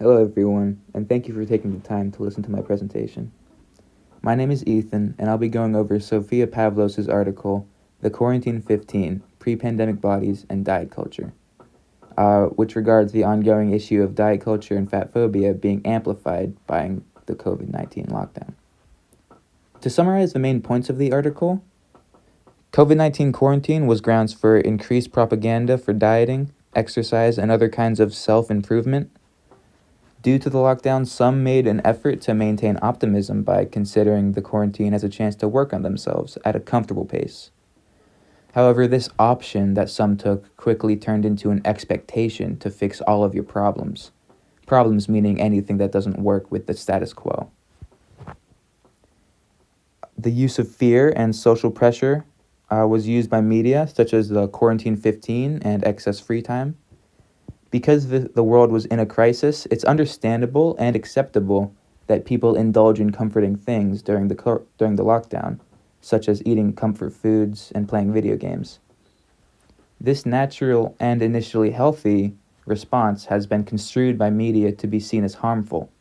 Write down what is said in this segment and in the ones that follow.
Hello everyone, and thank you for taking the time to listen to my presentation. My name is Ethan, and I'll be going over Sofia Pavlos' article, The Quarantine 15, Pre-Pandemic Bodies and Diet Culture, which regards the ongoing issue of diet culture and fat phobia being amplified by the COVID-19 lockdown. To summarize the main points of the article, COVID-19 quarantine was grounds for increased propaganda for dieting, exercise, and other kinds of self-improvement. Due to the lockdown, some made an effort to maintain optimism by considering the quarantine as a chance to work on themselves at a comfortable pace. However, this option that some took quickly turned into an expectation to fix all of your problems. Problems meaning anything that doesn't work with the status quo. The use of fear and social pressure was used by media, such as the Quarantine 15 and Excess Free Time. Because the world was in a crisis, it's understandable and acceptable that people indulge in comforting things during the lockdown, such as eating comfort foods and playing video games. This natural and initially healthy response has been construed by media to be seen as harmful.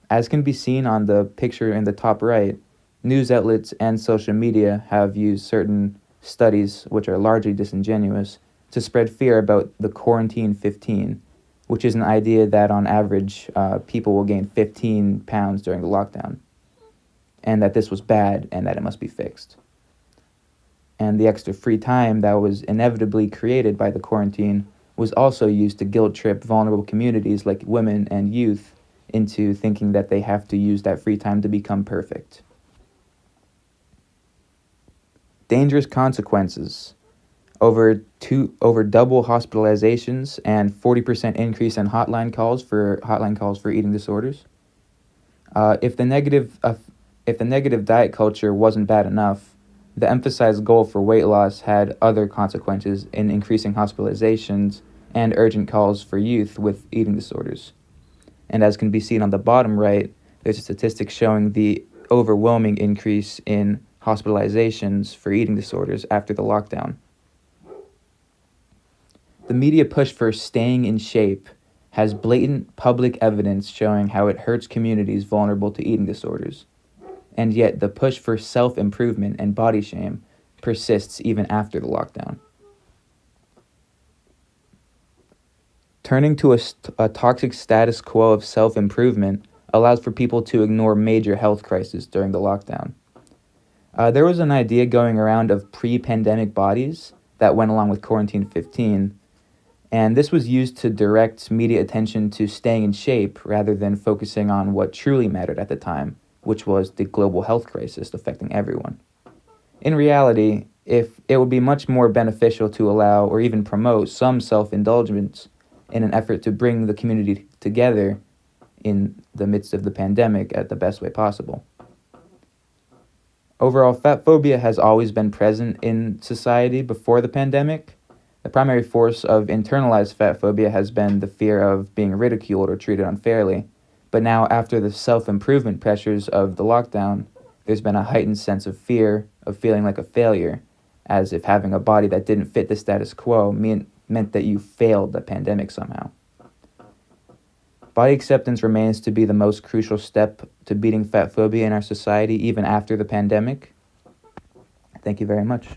As can be seen on the picture in the top right, news outlets and social media have used certain studies, which are largely disingenuous, to spread fear about the Quarantine 15, which is an idea that on average people will gain 15 pounds during the lockdown, and that this was bad and that it must be fixed. And the extra free time that was inevitably created by the quarantine was also used to guilt trip vulnerable communities like women and youth into thinking that they have to use that free time to become perfect. Dangerous consequences. Over double hospitalizations and 40% increase in hotline calls for eating disorders. If the negative diet culture wasn't bad enough, the emphasized goal for weight loss had other consequences in increasing hospitalizations and urgent calls for youth with eating disorders. And as can be seen on the bottom right, there's a statistic showing the overwhelming increase in hospitalizations for eating disorders after the lockdown. The media push for staying in shape has blatant public evidence showing how it hurts communities vulnerable to eating disorders. And yet the push for self-improvement and body shame persists even after the lockdown. Turning to a toxic status quo of self-improvement allows for people to ignore major health crises during the lockdown. There was an idea going around of pre-pandemic bodies that went along with Quarantine 15, and this was used to direct media attention to staying in shape rather than focusing on what truly mattered at the time, which was the global health crisis affecting everyone. In reality, if it would be much more beneficial to allow or even promote some self-indulgence in an effort to bring the community together in the midst of the pandemic at the best way possible. Overall, fat phobia has always been present in society before the pandemic. The primary force of internalized fat phobia has been the fear of being ridiculed or treated unfairly. But now, after the self-improvement pressures of the lockdown, there's been a heightened sense of fear of feeling like a failure, as if having a body that didn't fit the status quo meant that you failed the pandemic somehow. Body acceptance remains to be the most crucial step to beating fat phobia in our society, even after the pandemic. Thank you very much.